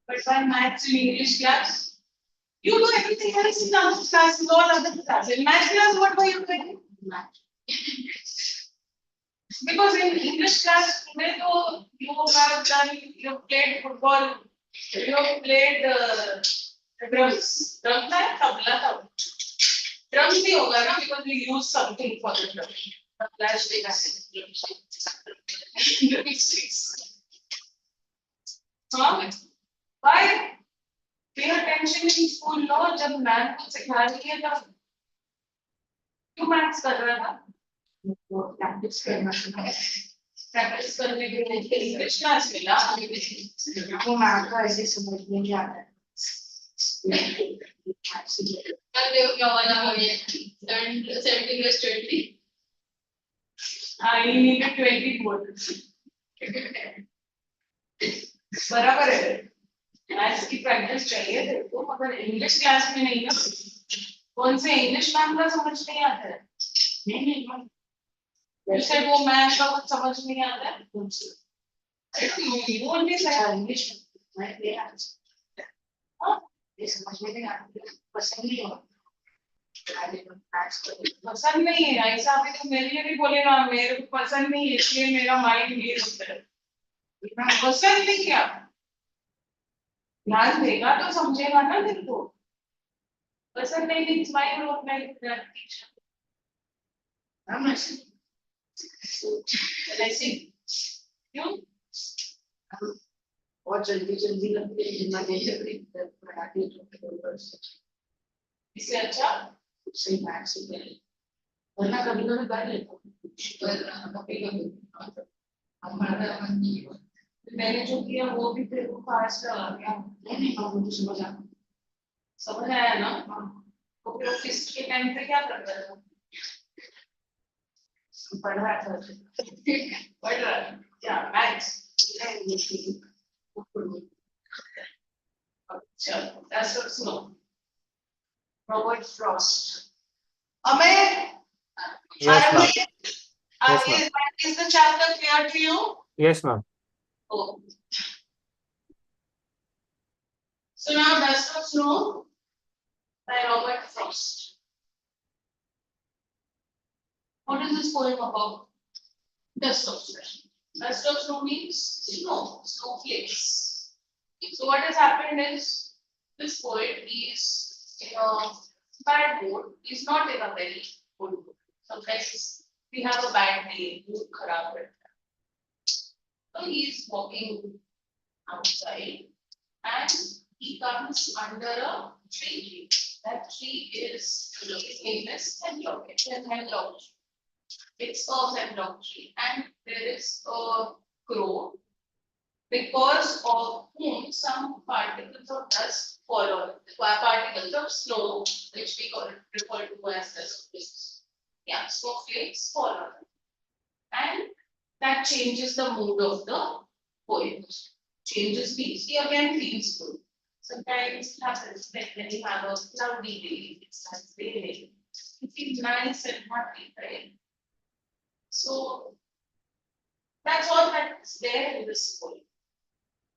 But by maths in English class, you do everything else in other class, in all other class. In math class, what were you doing? Math. Because in English class, you have done, you played football, you have played drums. Drums है तबला तब. Drums नहीं होगा ना because we use something for the drum. Flash देगा. हाँ. Why? Pay attention in school लो जब math को सिखा रही है तब क्यों मैथ्स कर रहा था? प्रैक्टिस करना प्रैक्टिस करने के लिए इंग्लिश क्लास मिला वो मैथ का ऐसे समझ में नहीं आता है कल देखो क्या वाला हो गया 17 plus 20 I needed 20 more बराबर है मैथ्स की प्रैक्टिस चाहिए तेरे को मगर इंग्लिश क्लास में नहीं ना कौन से इंग्लिश मैम का समझ नहीं आता है नहीं जैसे वो मैथ का कुछ समझ नहीं आता है कौन से you only say English मैं ले आ हां ये समझ में नहीं आता पसंद नहीं हो पसंद नहीं है ऐसा अभी तो मेरे लिए भी बोलेगा मेरे को पसंद नहीं है इसलिए मेरा माइंड ये होता है पसंद नहीं क्या ध्यान देगा तो समझेगा ना तेरे को पसंद नहीं मींस माय रोल मैं टीचर हम ऐसे क्यों और जल्दी जल्दी लगते हैं जितना देर पढ़ाती है इससे अच्छा सही मैथ से पहले वरना कभी कभी कर लेता हूँ पर कभी मैंने जो किया वो भी फिर वो फास्ट आ गया नहीं मुझे समझ आया ना तो फिर फिस्ट के टाइम पे क्या कर रहा था पढ़ रहा था क्या मैथ्स अच्छा that's what slow Robert Frost Amir yes ma'am is the chapter clear to you yes ma'am oh so now Dust of Snow by Robert Frost what is this poem about Dust of Snow Dust of Snow means snow snowflakes so what has happened is this poet is in a bad mood is not in a very good mood sometimes we have a bad day mood kharab rehta hai so he is walking outside and he comes under a tree that tree is his name is hemlock it's a hemlock it's a hemlock tree and there is a crow because of whom some particles of dust fall on particles of snow which we refer to as dust yeah snowflakes fall on and that changes the mood of the poet changes means he again feels good sometimes it happens when you have a cloudy day it starts raining it feels nice and happy right so that's all that's there in this poem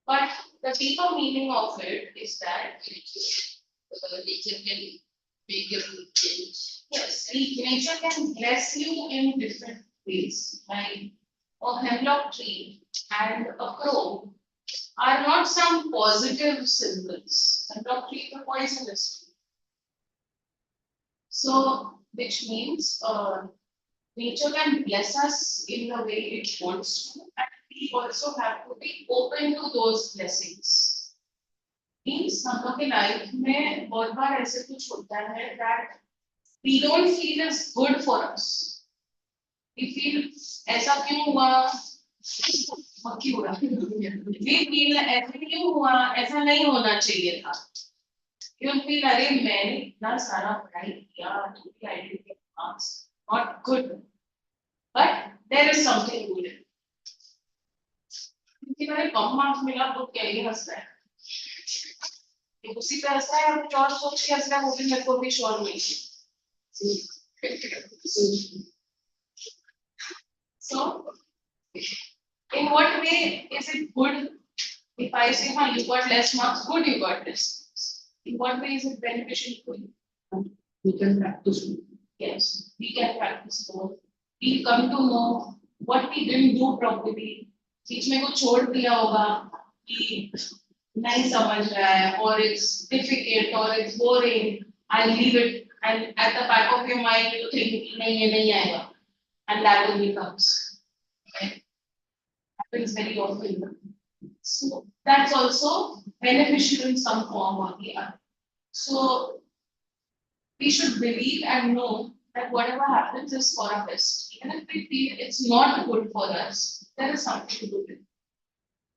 but the deeper meaning of it is that nature can make your mood change. Yes, nature can bless you in different ways. Like a hemlock tree and a crow are not some positive symbols. Hemlock tree is a poisonous tree. So, which means nature can bless us in the way it wants to, and we also have to be open to those blessings. Means हम लोग के life में बहुत बार ऐसे कुछ होता है that we don't feel is good for us. We feel ऐसा क्यों हुआ? मक्खी उड़ा. We feel ऐसा क्यों हुआ? ऐसा नहीं होना चाहिए था. You feel अरे मैंने इतना सारा पढ़ाई किया, I didn't get marks. Not good. But there is something good in it. क्योंकि मैंने कम मार्क्स मिला तो क्या ही हंसता है उसी पे हंसता है और कुछ और सोच के हंसता है वो भी मेरे को भी श्योर नहीं so in what way is it good? If I say, you got less marks, good, you got less marks. In what way is it beneficial for you? We can practice. Yes, we can practice more. We come to know what we didn't do properly. बीच में कुछ छोड़ दिया होगा कि नहीं समझ रहा है, or it's difficult, or it's boring. I leave it, and at the back of your mind you think नहीं ये नहीं आएगा, and that only comes. Okay? Happens very often. So that's also beneficial in some form or the other. So we should believe and know that whatever happens is for our best. Even if we feel it's not good for us, there is something to do with it.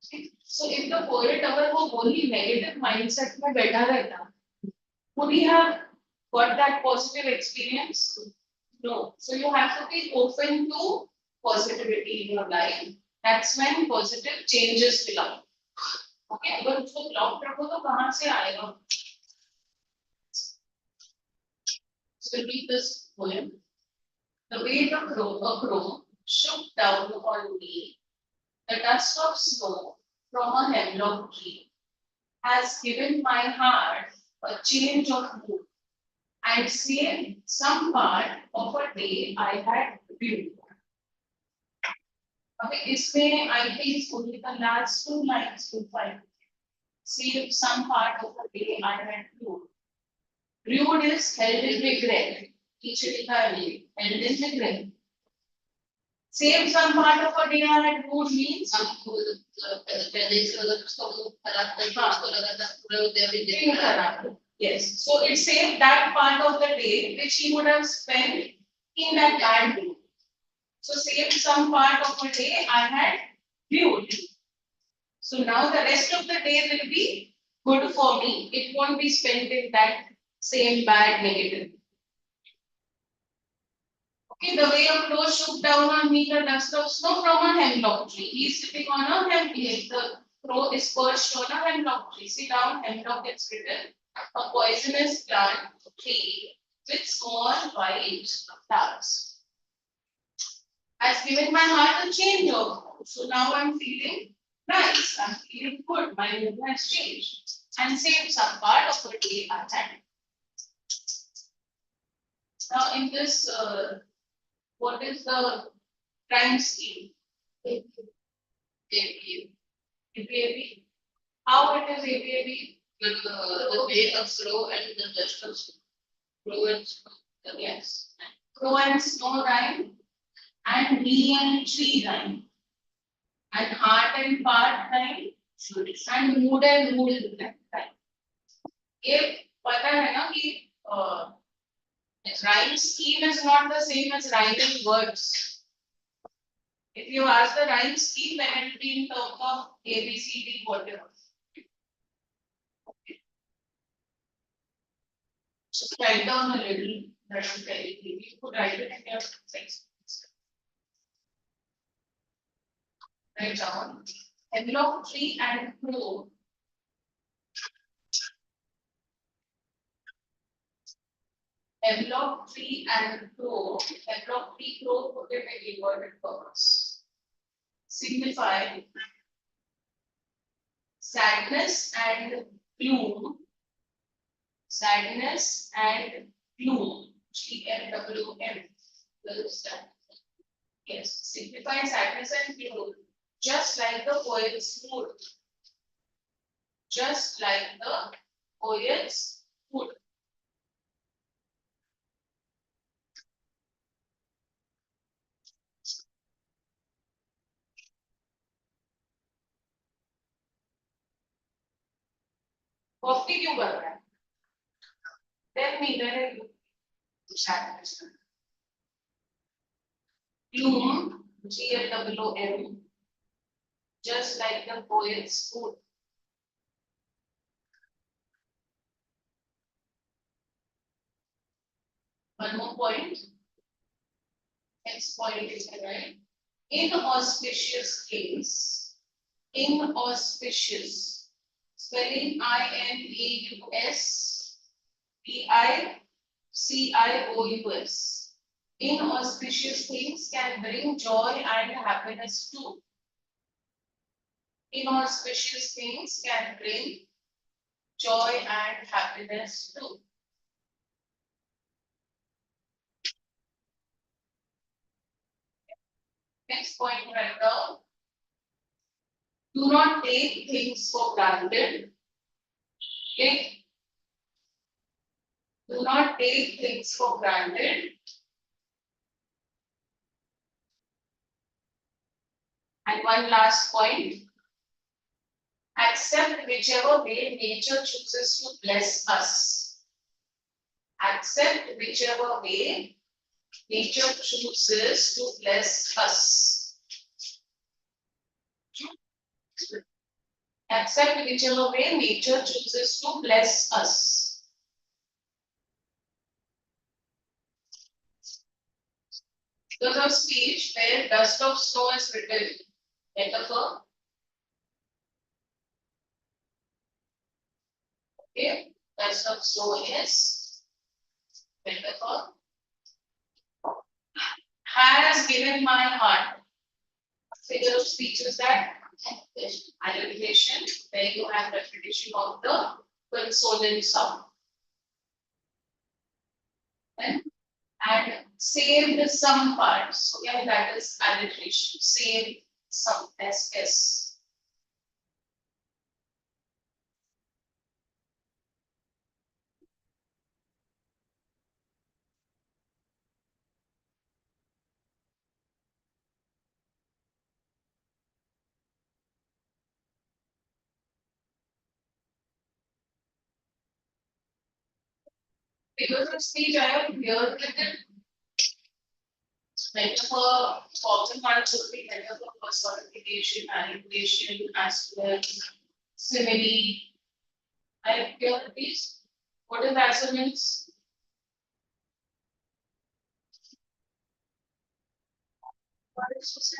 Okay? So if the poet अगर वो only negative mindset में बैठा रहता, would he have got that positive experience? No. So you have to be open to positivity in your life. That's when positive changes will come. Okay, अगर उसको block रखो तो कहाँ से आएगा? So read this poem. The way a crow shook down on me, the dust of snow from a hemlock tree has given my heart a change of mood and saved some part of a day I had viewed. Okay, इसमें I think only the last two lines to find. Saved some part of a day I had viewed. Viewed is held in regret. Teacher लिखा है held in regret. Saved some part of a day I had viewed means yes. So it saved that part of the day which he would have spent in that bad mood. So saved some part of a day I had viewed. So now the rest of the day will be good for me. It won't be spent in that same bad negative. Okay, the way a crow shook down on me the dust of snow from a hemlock tree. He is sitting on a hemlock. The crow is perched on a hemlock tree. See down, hemlock is written. A poisonous plant tree with small white flowers. Has given my heart a change of mood. So now I'm feeling nice. I'm feeling good. My mood has changed. And saved some part of the day I had. Now in this, what is the rhyme scheme? ABAB. How it is ABAB? The way of slow and the dust of crow and snow. Yes. Crow and snow rhyme. And me and tree rhyme. And heart and part rhyme. And mood and mood rhyme. ये पता है ना कि rhyme scheme is not the same as rhyming words. If you ask the rhyme scheme, then it will be in terms of A, B, C, D, whatever. Just write down a little. That will tell you. You could write it in your text. Write down hemlock tree and crow. Hemlock tree and crow. Hemlock tree, crow, put it in inverted commas. Signify sadness and gloom. Sadness and gloom. GLWM. Yes, signify sadness and gloom. Just like the poet's mood. Just like the poet's mood. Coffee क्यों कर रहा है? Tell me, where are you? Sadness. Gloom, GLWM. Just like the poet's mood. One more point. Next point is right. Inauspicious things. Inauspicious. Spelling INAUSPICIOUS. Inauspicious things can bring joy and happiness too. inauspicious things can bring joy and happiness too. Next point right now. Do not take things for granted. Okay? Do not take things for granted. And one last point. Accept whichever way nature chooses to bless us. Accept whichever way nature chooses to bless us. Accept whichever way nature chooses to bless us. There's a speech where dust of snow is written. Metaphor. Okay, dust of snow is metaphor. Has given my heart. Figure of speech is that alliteration, where you have repetition of the consonant sound. And saved some parts. So yeah, that is alliteration. Saved some SS. Figures of speech I have here written. Metaphor, often one should be metaphor, personification, manipulation, aspect, simile. I have here these. What is assonance? What is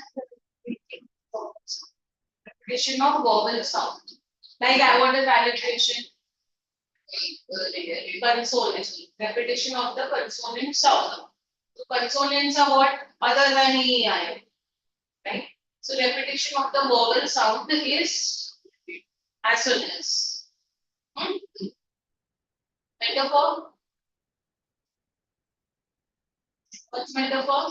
repetition of vowel sound. Like what is alliteration? Consonant. Repetition of the consonant sound. So consonants are what? Other than EI. Right? So repetition of the vowel sound is assonance. Metaphor? What's metaphor?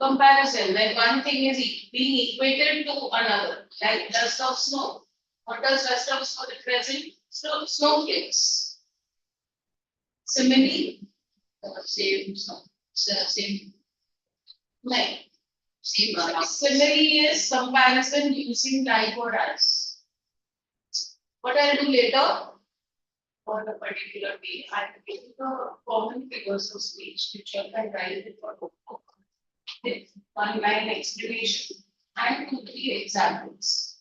Comparison, when one thing is being equated to another, like dust of snow. What does dust of snow represent? Snowflakes. Simile, same. Like, simile is comparison using like or as. What I'll do later, for the particular day, I will give you the common figures of speech which you can write it for one line explanation and 2-3 examples.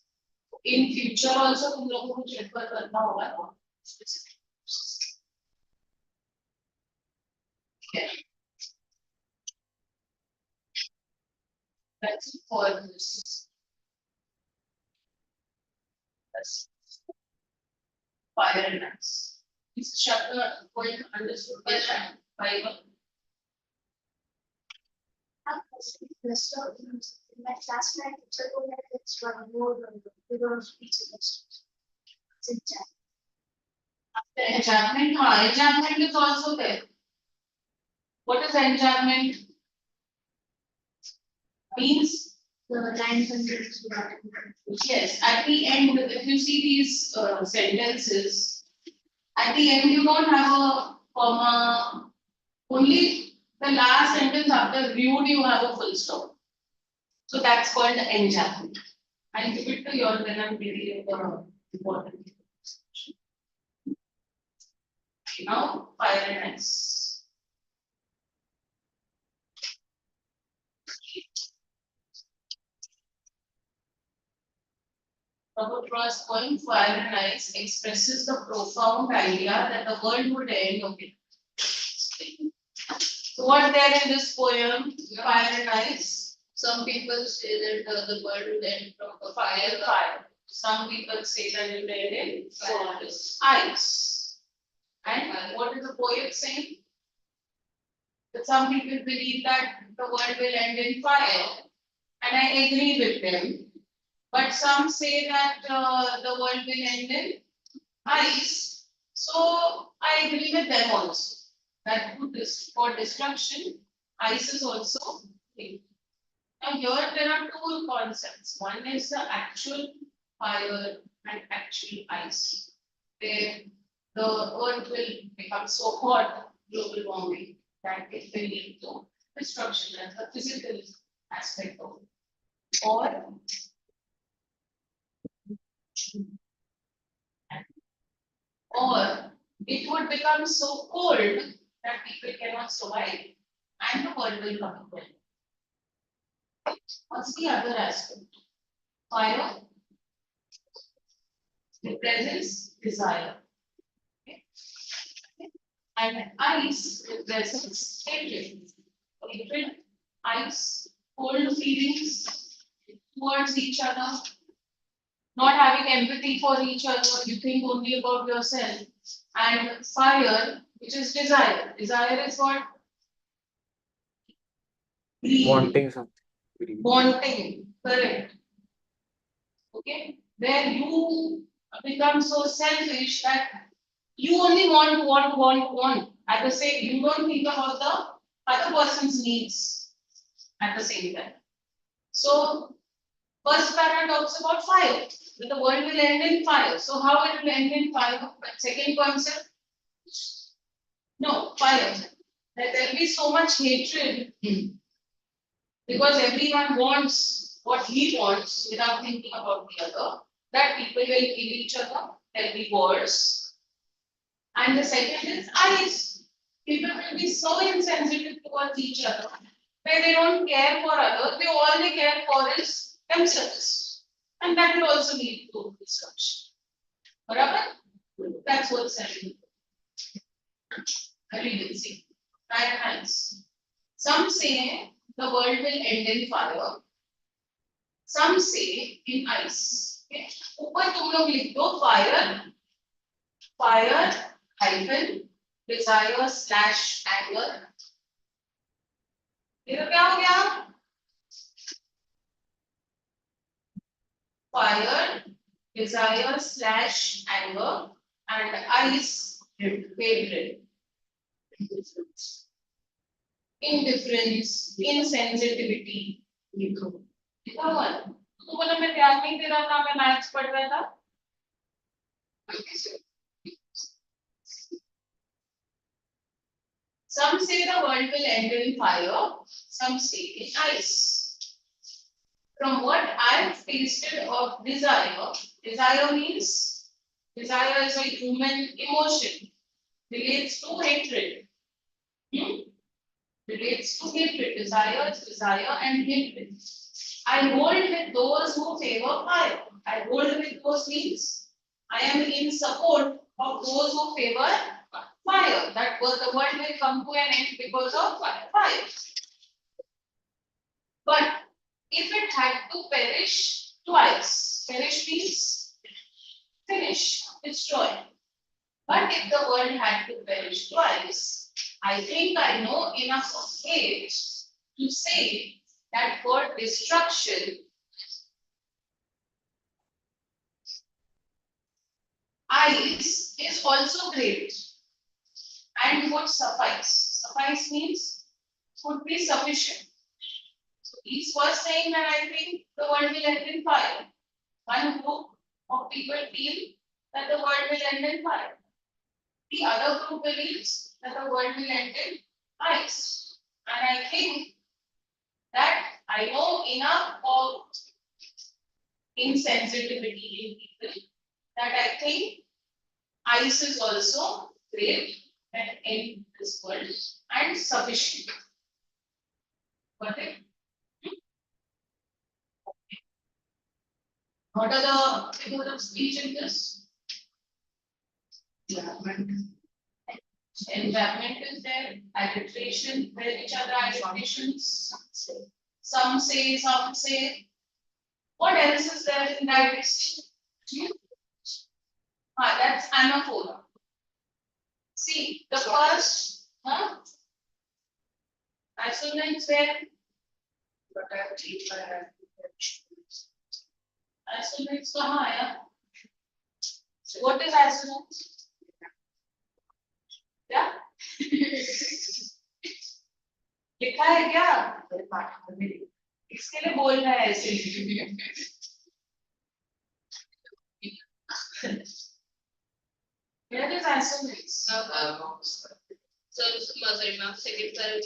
In future also तुम लोगों को refer करना होगा specific. Yeah. That's it for this. That's fire and ice. This chapter going understood by in my class, my teacher told me that it's one more figure of speech illustration. It's in chat. enchantment, enchantment is also there. What is enchantment? Means The line contains yes, at the end, if you see these sentences, at the end you don't have a comma, only the last sentence after viewed you have a full stop. So that's called enchantment. I'll give it to you all when I'm reading the important. Now, fire and ice. Robert Frost poem Fire and Ice expresses the profound idea that the world would end. Okay. So what there in this poem, Fire and Ice? Some people say that the world will end from the fire. Some people say that it will end in ice. And what is the poet saying? That some people believe that the world will end in fire. and I agree with them. But some say that the world will end in ice. So I agree with them also. That for destruction, ice is also great. Now here there are two concepts. One is the actual fire and actual ice, where the earth will become so hot, global warming, that it will lead to destruction as a physical aspect of it. Or it would become so cold that people cannot survive and the world will come to an end. What's the other aspect? Fire represents desire. Okay? And ice represents hatred. Hatred, ice, cold feelings towards each other, not having empathy for each other, you think only about yourself. And fire, which is desire. Desire is what? Greed. Wanting something. Greed. Wanting, correct. Okay, where you become so selfish that you only want. At the same, you don't think about the other person's needs at the same time. So, first para talks about fire. That the world will end in fire. So, how it will end in fire? Second concept. No, fire. That there will be so much hatred because everyone wants what he wants without thinking about the other, that people will kill each other, there'll be wars. And the second is ice. People will be so insensitive towards each other, where they don't care for others, all they care for is themselves. And that will also lead to destruction. Barabar? That's what's happening. We will see. Right hands. Some say the world will end in fire. Some say in ice. Okay. ऊपर तुम लोग लिख दो fire hyphen desire slash anger. ये क्या हो गया? Fire desire slash anger and ice hatred. Indifference, insensitivity. लिखो तो बोला मैं ध्यान नहीं दे रहा था, मैं मैथ्स पढ़ रहा था. Some say the world will end in fire, some say in ice. From what I've tasted of desire, desire means desire is a human emotion, relates to hatred. Relates to hatred, desire is desire and hatred. I hold with those who favor fire. I hold with those means I am in support of those who favor fire. That was the world will come to an end because of fire. But if it had to perish twice, perish means finish, destroy. But if the world had to perish twice, I think I know enough of it to say that for destruction, ice is also great and would suffice. Suffice means would be sufficient. So he's first saying that I think the world will end in fire. One group of people feel that the world will end in fire. The other group believes that the world will end in ice. And I think that I know enough of insensitivity in people that I think ice is also great and in this world and sufficient. Got it? What are the figures of speech in this? Entrapment is there, arbitration, where each other arbitrations. Some say, some say. What else is there in that list? That's anaphora. See, the first, assonance where Assonance कहाँ आया? What is assonance? क्या? लिखा है क्या? इसके लिए बोल रहा है ऐसे Where is assonance? Sorry, ma'am. Second sir,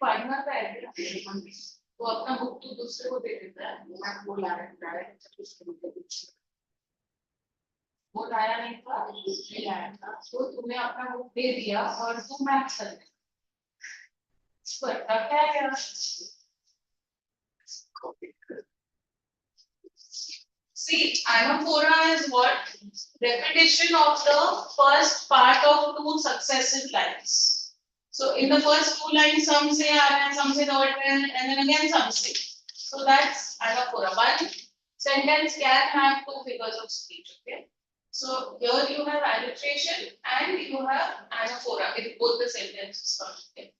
partner का है वो अपना बुक तो दूसरे को दे देता है वो लाया नहीं था नहीं लाया था तो तुम्हें अपना बुक दे दिया और तुम मैथ कर करता क्या है See, anaphora is what? Repetition of the first part of two successive lines. So in the first two lines, some say and some say the word and then again some say. So that's anaphora. One sentence can have two figures of speech. Okay. So here you have alliteration and you have anaphora if both the sentences are okay.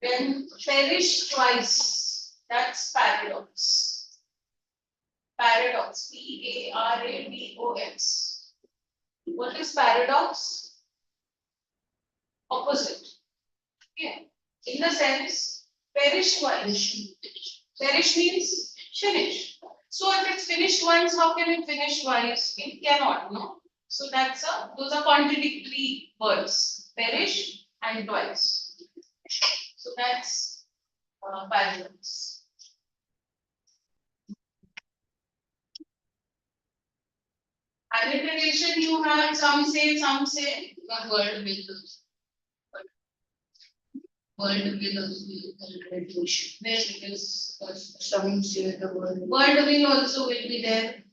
Then perish twice. That's paradox. Paradox. Paradox. What is paradox? Opposite. Okay. In the sense, perish twice. Perish means finish. So if it's finished once, how can it finish twice? It cannot, no? So those are contradictory words. Perish and twice. So that's paradox. Alliteration you have some say the word will alliteration. There it is. Some say the word. Word will also will be there.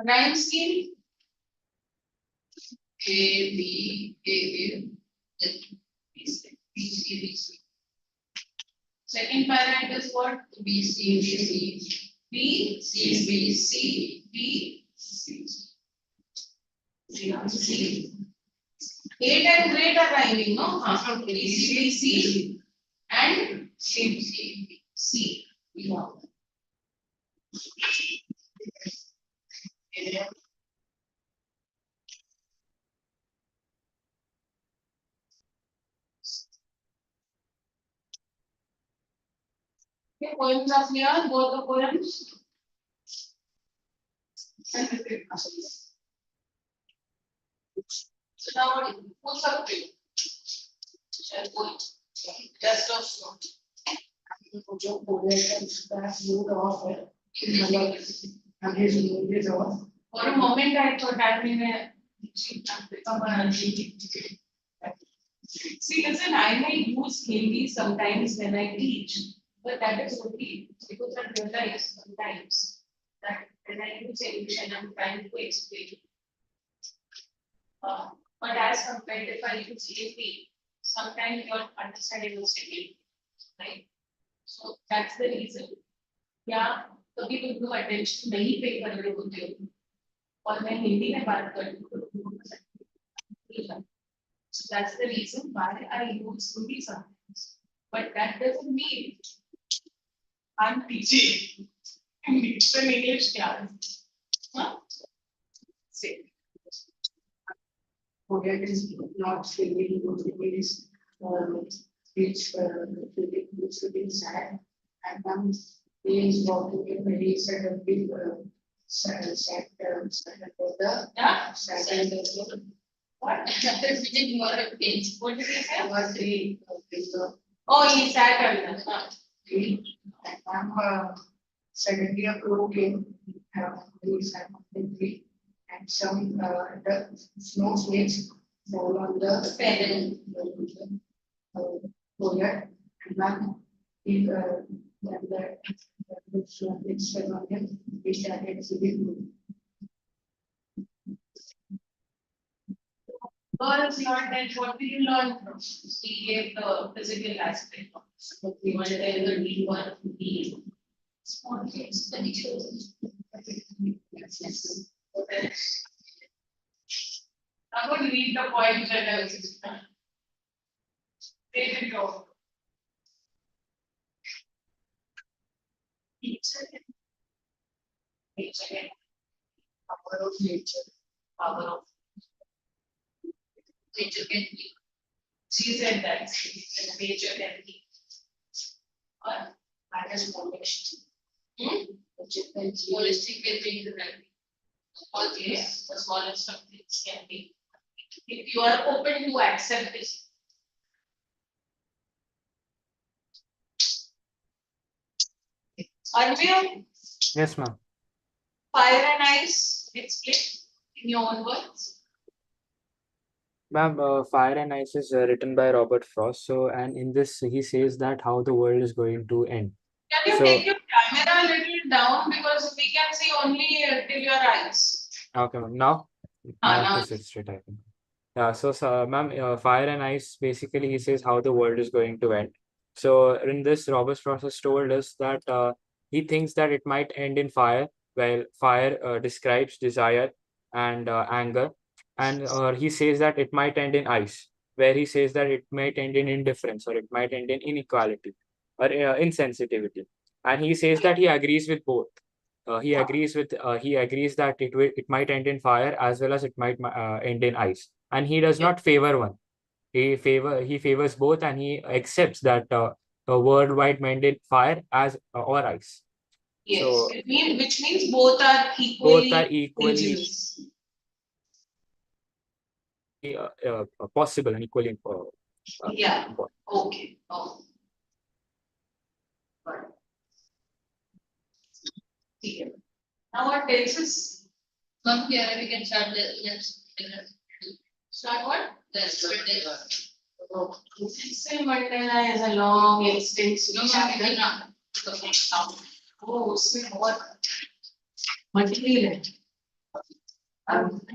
Rhyme scheme. A B B C. Second parent is what? B C B C B C. 8 and grade are rhyming, no? B C and C. Yeah. Okay, poems are clear, both the poems. So now what's up to you? Just of जो बोले उसका mood off है मतलब आगे mood is of For a moment I thought that may See, listen, I may use Hindi sometimes when I teach, but that is only because I realize sometimes that when I use English and I'm trying to explain. But as compared if I use Hindi, sometimes your understanding will still right? So that's the reason. Yeah, कभी तुम लोग attention नहीं पे कर रहे होते हो और मैं हिंदी में बात कर रही हूँ. So that's the reason why I use Hindi sometimes. But that doesn't mean I'm teaching it's an English class. Huh? Say. forget is not feeling good is which feeling sad and then he is walking in very sad a big sad for the Yeah. sad What? That is which more of page. What did you say? number 3 Oh, he sat on that. Huh? and I'm second year pro game he is at 3 and some the snowflakes fall on the Pebble. Polar, and when the snowflakes fell on them, they started singing. Girls learned that what did you learn from? We gave the physical aspect of it. We wanted to tell the deep one, the small things, the details. I'm going to read the points that I was explaining. Read it all. Nature and Power of nature. power of nature can be. She said that nature can be. That is formation. Which is holistic can be the right. Okay, the smallest of things can be. If you are open to accept this. Arvind, Yes, ma'am. fire and ice, explain in your own words. Ma'am, Fire and Ice is written by Robert Frost. So, and in this, he says that how the world is going to end. Can you So- take your camera a little down because we can see only till your eyes. Okay, ma'am. Now, I have now. to sit straight, I think. Yeah, so ma'am, Fire and Ice, basically, he says how the world is going to end. So, in this, Robert Frost has told us that he thinks that it might end in fire, while fire describes desire and anger. And he says that it might end in ice, where he says that it might end in indifference or it might end in inequality or insensitivity. And he says that he agrees with both. He agrees that it might end in fire as well as it might end in ice, and he does not favor one. He favors both, and he accepts that the worldwide might end fire as or ice. Yes, So- which means both are equally dangerous. Possible and equally Yeah. important. Okay. Oh. Got it. Okay. Now what tenses? From here we can start the next. Start what? Say Mandela is a long extensive chapter. Oh, see what? Material.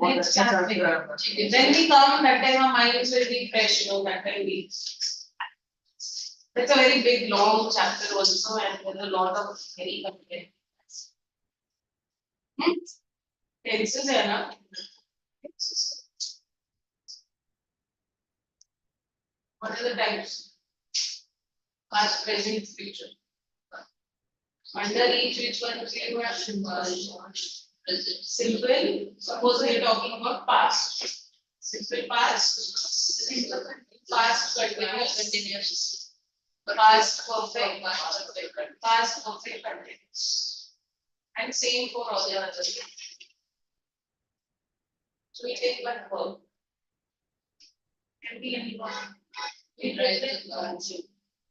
Next chapter. When we come, that time our minds will be fresh, that time we. It's a very big, long chapter also, and there's a lot of very content. Tenses है ना? What are the types? Past, present, future. Under each, which one is your question? Simple. Suppose we are talking about past. Simple past. Past continuous. Past perfect. Past perfect continuous. And same for all the others. So we take one verb. Can be anyone.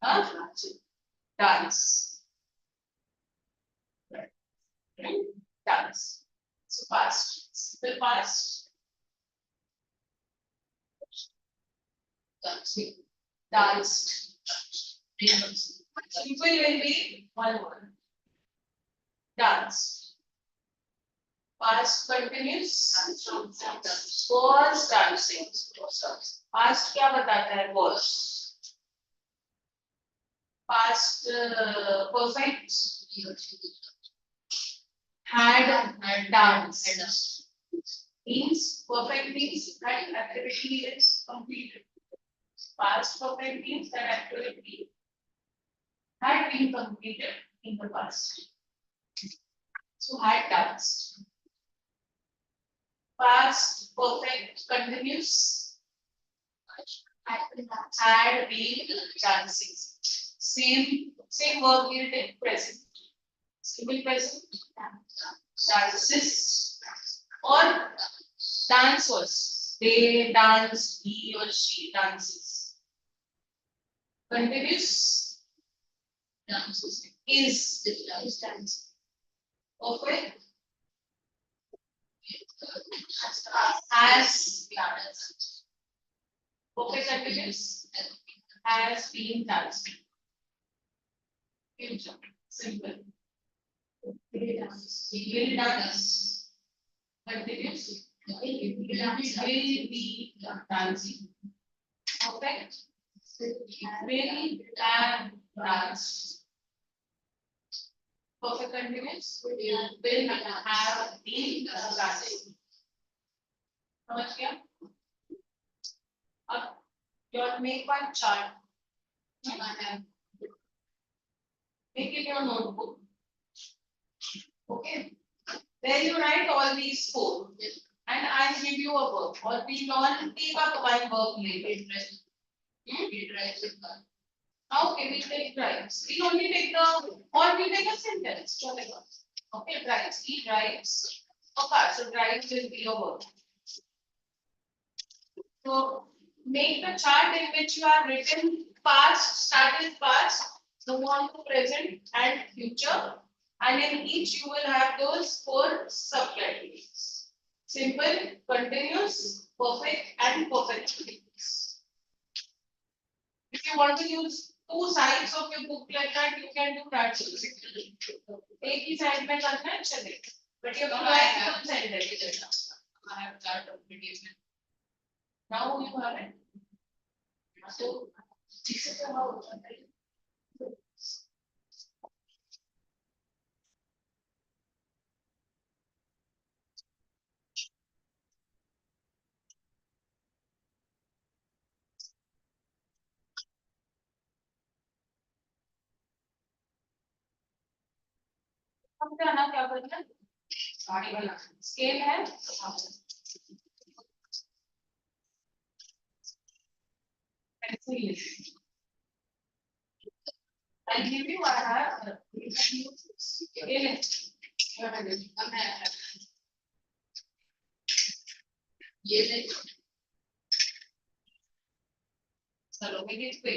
Huh? Dance. Right. Dance. So past. Simple past. Dancing. Danced. Simple will be one word. Dance. Past continuous. Was dancing. Past क्या बताता है was. Past perfect. Had danced. Means perfect means that activity is completed. Past perfect means that activity had been completed in the past. So had danced. Past perfect continuous had been dancing. Same verb here take present. Simple present. Dances or dance was. They dance, he or she dances. Continuous dances is dancing. Okay. Has perfect continuous has been dancing. Future. Simple. He will dance. Continuous. He will be dancing. Perfect. Will have danced. Perfect continuous. Will have been dancing. समझ गया? अब your make one chart. Make it your notebook. Okay. There you write all these four. And I give you a verb. Or we all take up one verb later. Okay, we take drives. We only take or we take a sentence. Okay, drives. He drives a car. So drives will be your verb. So make the chart in which you are written past, start with past, move on to present and future. And in each you will have those four subcategories. Simple, continuous, perfect, and perfect continuous. If you want to use two sides of your book like that, you can do that. एक ही side में करना है चलेगा. But you have to write full sentence. I have that PDF. Now you have it. So this is how. अब जाना क्या करना है? गाड़ी वाला स्केल है. I give you I have ये ले चलो मेरी पे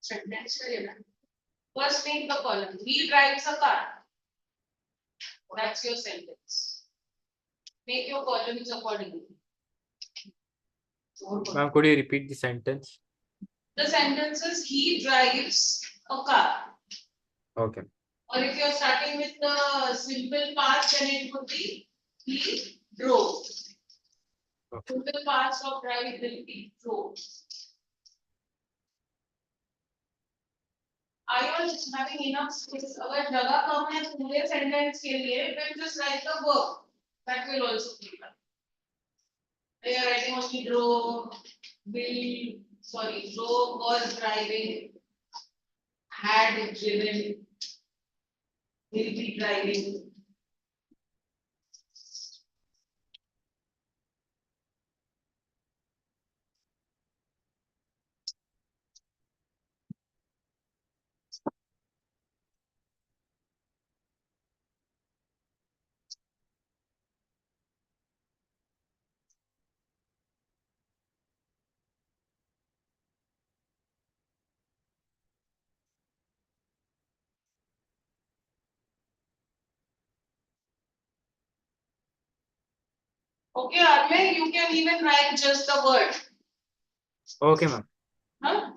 sentence करेगा. First make the column. He drives a car. That's your sentence. Make your columns accordingly. Ma'am, could you repeat the sentence? The sentence is he drives a car. Okay. Or if you're starting with the simple past, then it would be he drove. Okay. Simple past of drive will be drove. Are you all having enough space? अगर जगह कम है पूरे sentence के लिए, then just write the verb. That will also be done. They are writing only drove, drove, was driving, had driven, will be driving. Okay, Arme, you can even write just the word. Okay, ma'am. Huh?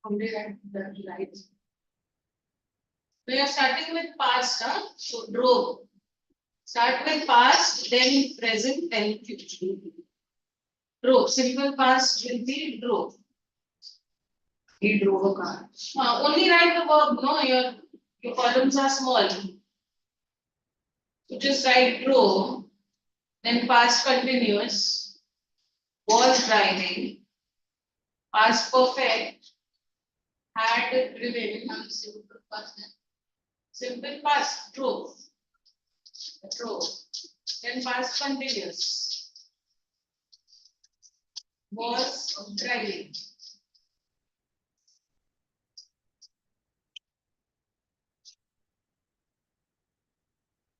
Only write the lines. We are starting with past, huh? So drove. Start with past, then present, then future. Drove. Simple past will be drove. He drove a car. Only write the verb, no? Your columns are small. So just write drove, then past continuous, was driving, past perfect, had driven, simple past, drove, then past continuous. was driving.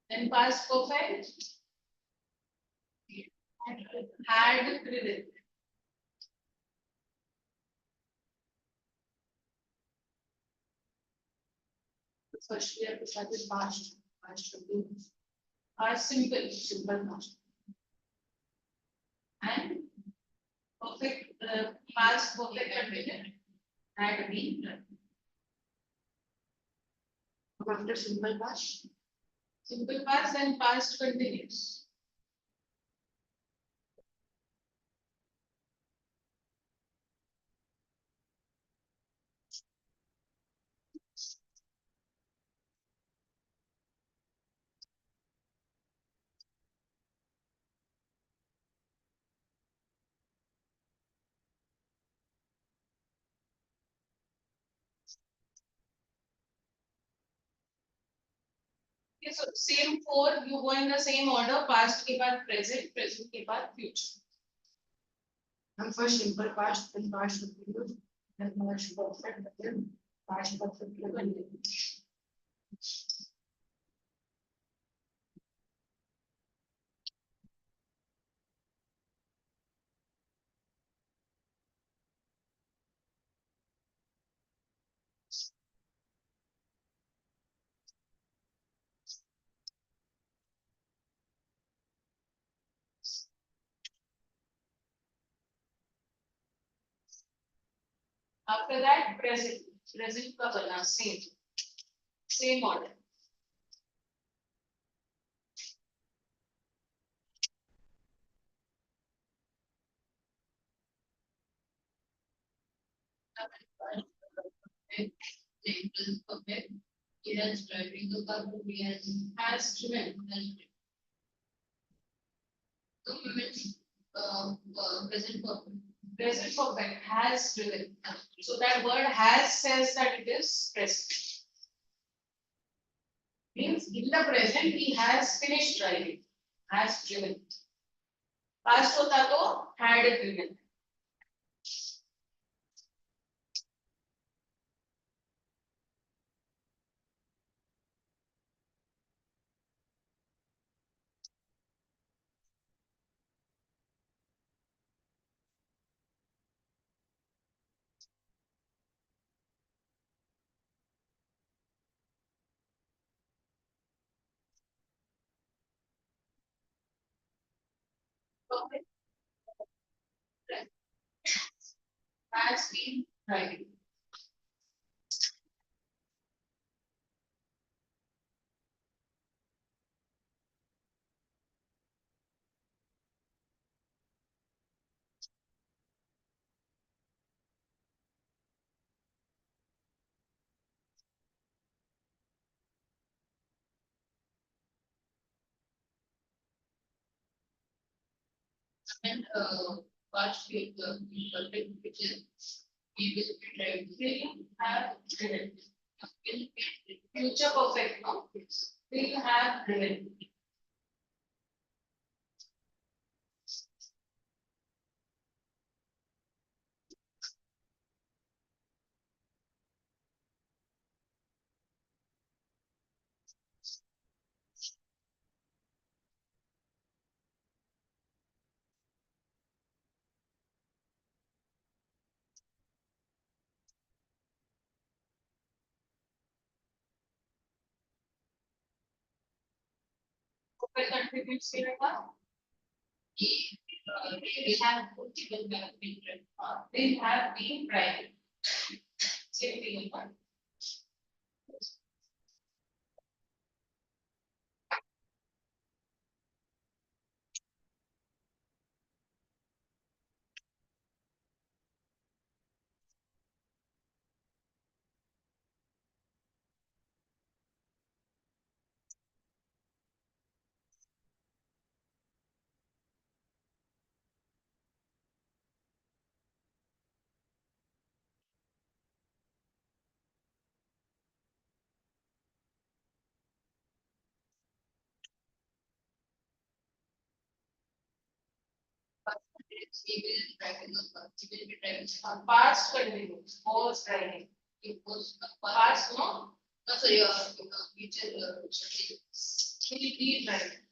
Then past perfect had driven. First we have to start with past. Past continuous. Past simple, simple past. And perfect, past perfect continuous had been done. After simple past. Simple past and past continuous. Okay, so same four, you go in the same order, past के बाद present, present के बाद future. And first simple past, then past continuous, then past perfect, then past perfect continuous. After that, present, present का बना same order. It has driving the car, has driven. Present perfect. Present perfect has driven. So that word has says that it is present. Means in the present he has finished driving, has driven. Past होता तो had driven. Perfect. Has been driving. And past perfect which is we will drive. Will have driven. Will future perfect no? Will have driven. Perfect contributes here now. They have been driven. They have been driving. Same thing. He will driving a car. He will be driving a car. Past continuous. Was driving. It was past, no? No, sorry, future. He will be driving.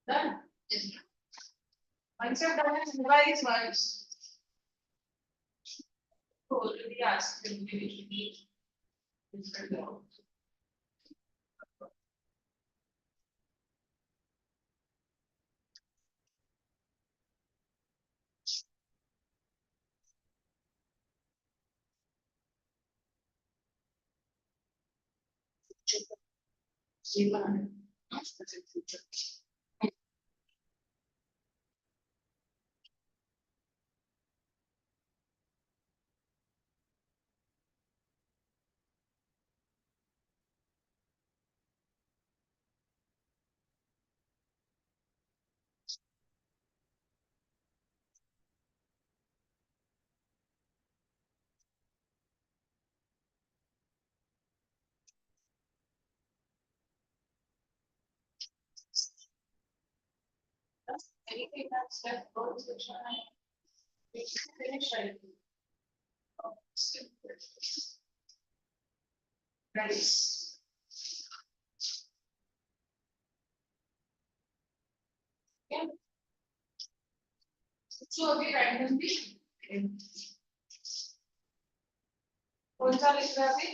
Done. Yes. Once you're done, revise once. Already asked individually. Anything that's left go to the try. We should finish it. Nice. Yeah. So अभी randomly कौन सा लिख रहा है अभी?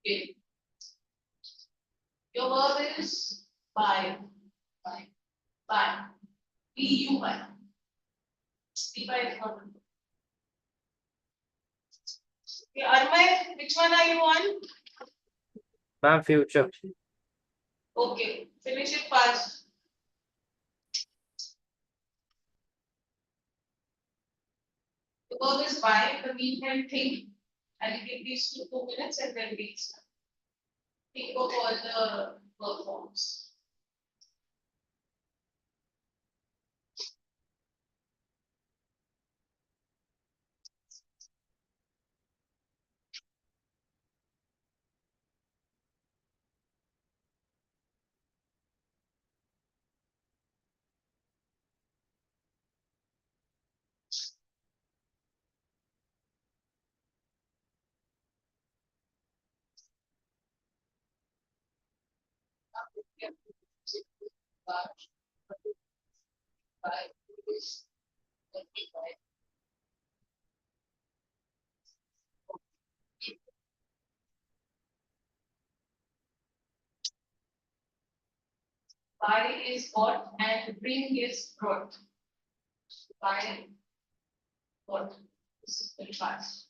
Okay. Your verb is buy. Buy. Buy. B-U-Y. B-Y is not. Okay, Armay, which one are you on? Ma'am, future. Okay, finish it fast. The verb is buy, in the meantime think. I'll give these 2 minutes and then we start. Think of all the verb forms. Buy is bought and bring is brought. Buy, bought. This is very fast.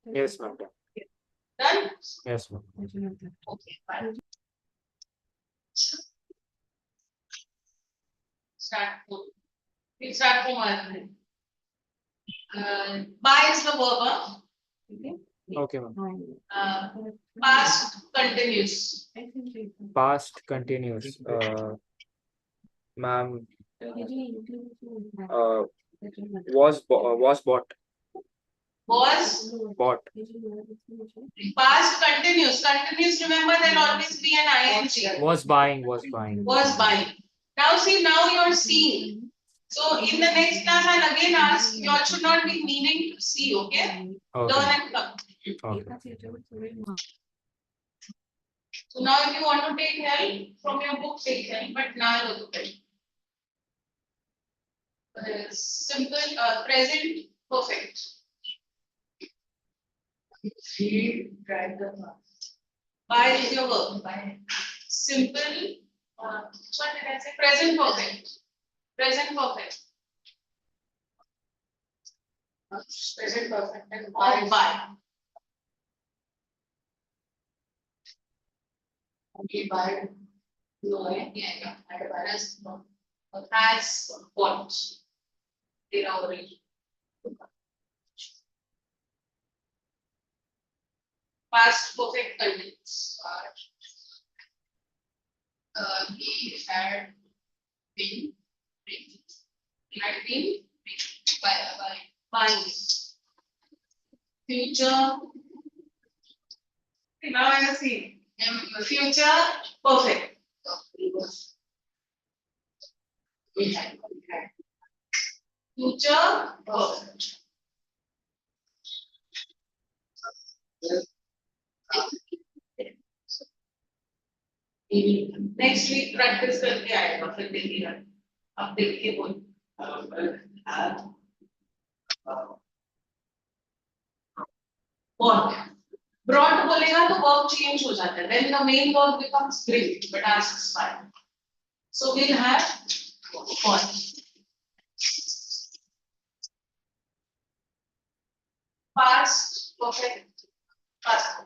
Yes, ma'am. Done? Yes, ma'am. Okay, fine. Start from. We start from one. Buy is the verb. Huh? Okay, ma'am. Past continuous. Past continuous. Ma'am, was bought. Was Bought. past continuous. Continuous, remember there'll always be an ing. Was buying. Was buying. Was buying. Now see, now you're seeing. So in the next class, I'll again ask, you all should not be meaning to see, okay? Okay. Learn and come. Okay. So now if you want to take help from your book, take help, but now look at it. Simple, present, perfect. He drive the car. By is your verb. By. Simple, what did I say? Present perfect. Present perfect. Present perfect and Or by. by. Only by. No, Yeah. and by. Has what? Data already. Past perfect continuous. He had been, had been by future. Now I will see. Future perfect. We had. Future perfect. Next week practice करके आएगा फिर देखिएगा अब देखिए बोल what brought बोलेगा तो verb change हो जाता है then the main verb becomes bring but asks why so we'll have what past perfect past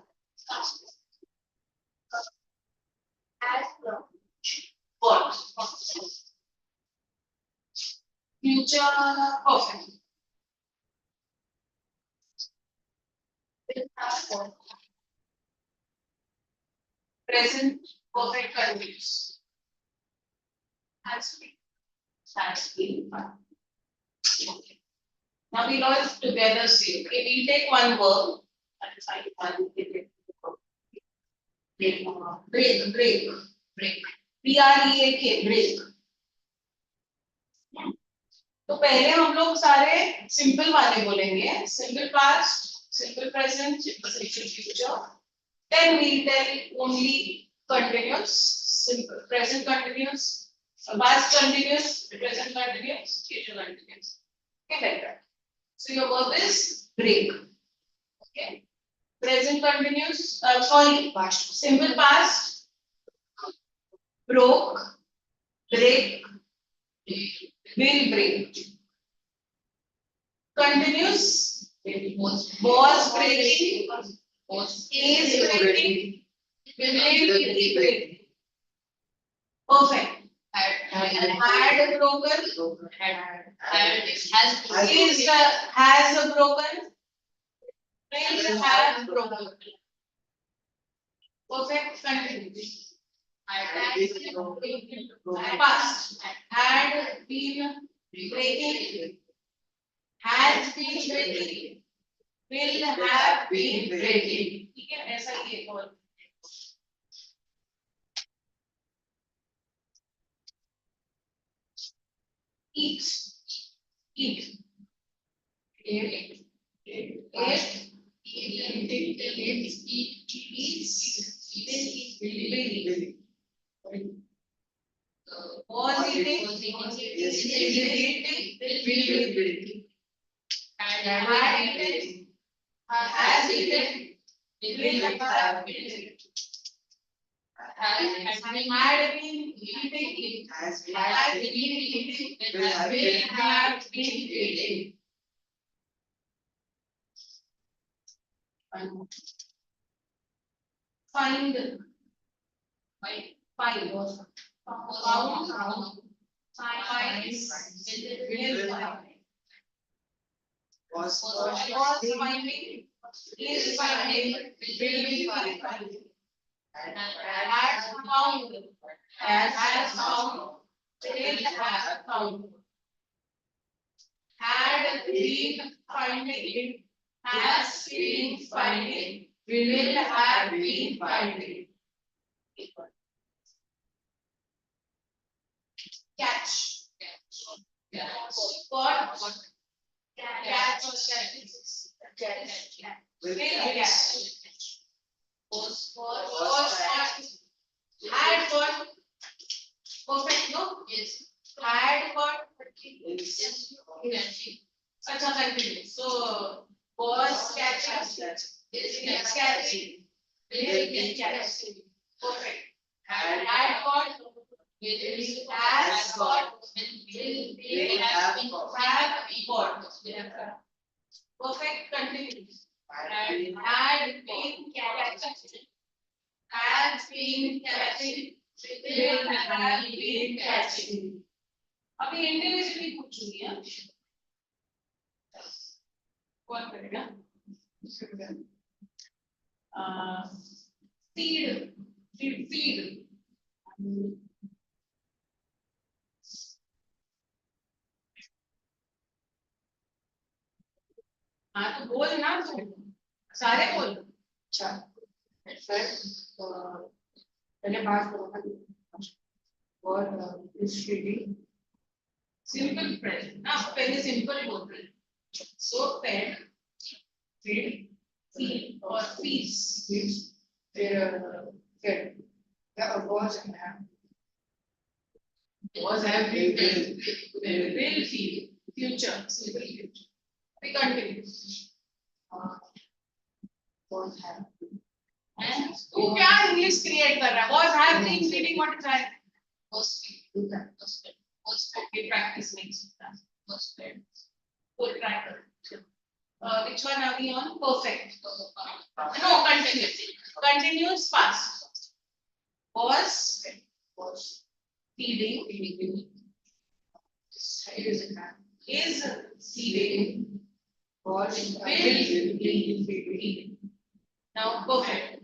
As from. what future perfect Will have what. present perfect continuous has been okay. Now we'll all together say okay we'll take one verb and find one break BREAK break तो पहले हम लोग सारे simple वाले बोलेंगे simple past simple present simple future then we tell only continuous simple present continuous past continuous present continuous future continuous okay like that so your verb is break okay present continuous sorry past simple past broke break will break continuous was breaking is breaking will be breaking perfect had broken has a broken will have broken perfect continuous past had been breaking has been breaking will have been breaking ठीक है ऐसा ही है और eat eat was eating is eating and had eaten has eaten will have eaten had been eating has been eating will have been eating find find found finds will find was finding is finding will be finding and has found has found will have found had been finding has been finding will have been finding catch what catch or catch will catch was अच्छा continue. So was catching is catching. Will catching. Perfect. And had got. Will has got. Will have got. Perfect continue. And had been catching. Has been catching. Will have been catching. अभी individually पूछूंगी हाँ कौन करेगा feed feed हाँ तो बोल ना तू सारे बोल अच्छा सर पहले बात करो और इस feeding सिंपल प्रेजेंट ना पहले सिंपल बोल रहे सो fed feed feed और feeds feeds फिर fed the was and have was have will feed future simple future we continue was have and तू क्या इंग्लिश क्रिएट कर रहा है was have been feeding what is that was feed was okay practice makes that was fed full tracker which one are we on perfect no continuous past was feeding is feeding was will be feeding now perfect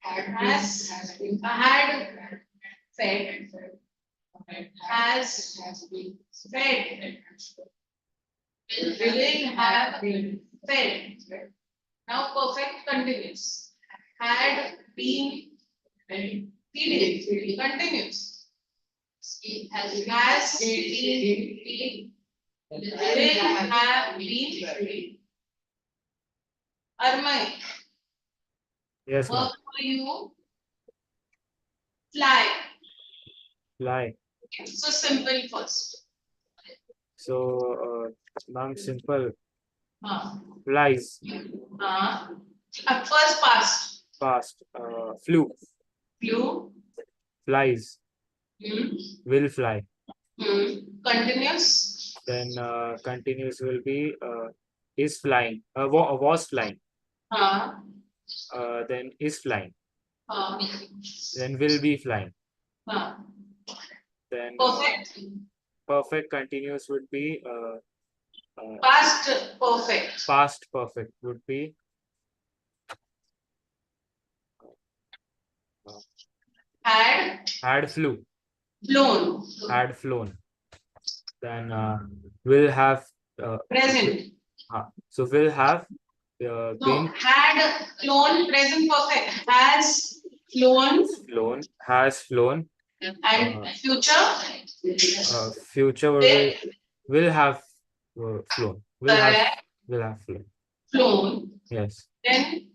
has been had fed has been fed will have been fed now perfect continuous had been feeding continuous has been feeding will have been feeding Armay Yes, ma'am. work for you fly Fly. so simple first So, ma'am, simple. हाँ Flies. first past Past. Flew. flew Flies. Will fly. continuous Then continuous will be is flying. Was flying. Then is flying. Then will be flying. Then perfect perfect continuous would be past perfect past perfect would be had flew. flown Had flown. Then will have present so will have no been had flown present perfect has flown has flown. and future Future will have flown. Will have flown. flown Yes. then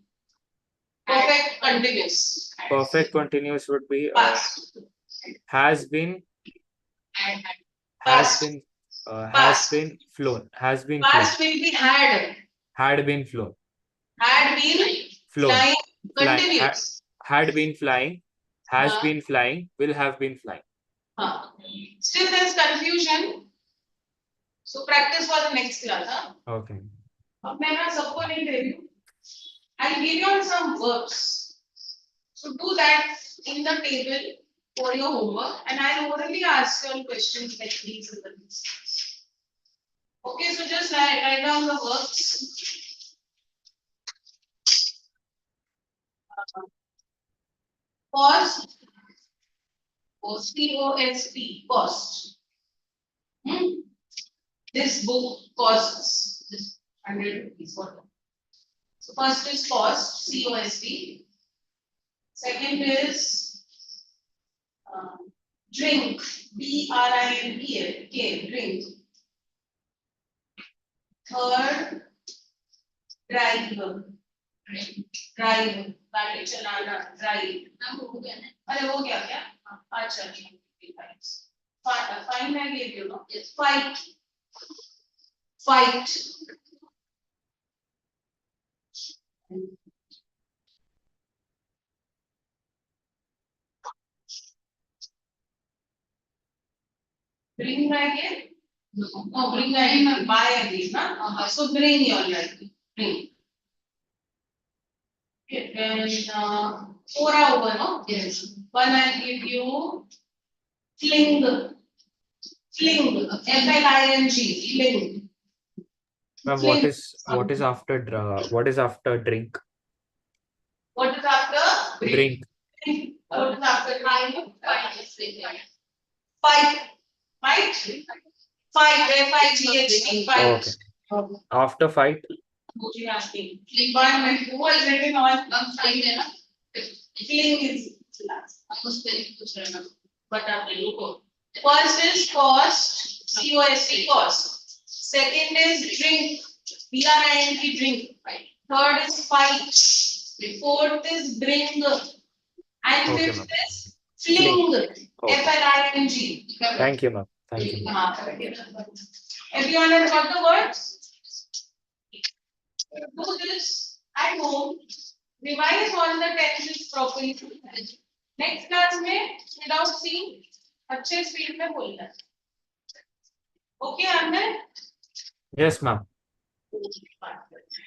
perfect continuous Perfect continuous would be past has been Past. has been flown. Has been past flown. will be had Been flown. had been Flown. flying Flying. continuous Had been flying. Has Huh? been flying. Will have been flying. Still there is confusion so practice for the next class Okay. अब मैं ना सबको नहीं दे रही हूँ I'll give you all some works so do that in the table for your homework and I'll orally ask you all questions like these in the list. Okay, so just write down the works. Cost. COST. Cost. This book costs this 100 rupees. What? So first is cost. COST. Second is drink. DRINK. Drink. Third, drive. Drive. गाड़ी चलाना. Drive. अरे हो गया क्या? अच्छा. Fine, I gave you, no? It's fight. Fight. Bring again? No, bring again, buy again, na? So bring your like, bring. Okay, then, pour over, no? Yes. One I give you, fling. Fling, F-L-I-N-G, fling. Ma'am, Fling. what is after drink? What is after? Drink. What is after time? Fight. Fight. Fight. F-I-G-H-T. Fight. Okay. After fight. Muji asking. One minute. Who is written on? Fling है ना? Fling is last. आपको spelling पूछ रहे हैं ना? But आप लोगों first is cost. C-O-S-T cost. Second is drink. B-R-I-N-G drink. Third is fight. Fourth is bring. And Okay, fifth ma'am. is fling. Okay. F-L-I-N-G. Thank you, ma'am. Thank you. Everyone has got the words? Do this at home. Revise all the tenses properly. Next class में without seeing अच्छे speed में बोलना है. Okay, Anand? Yes, ma'am. Fine.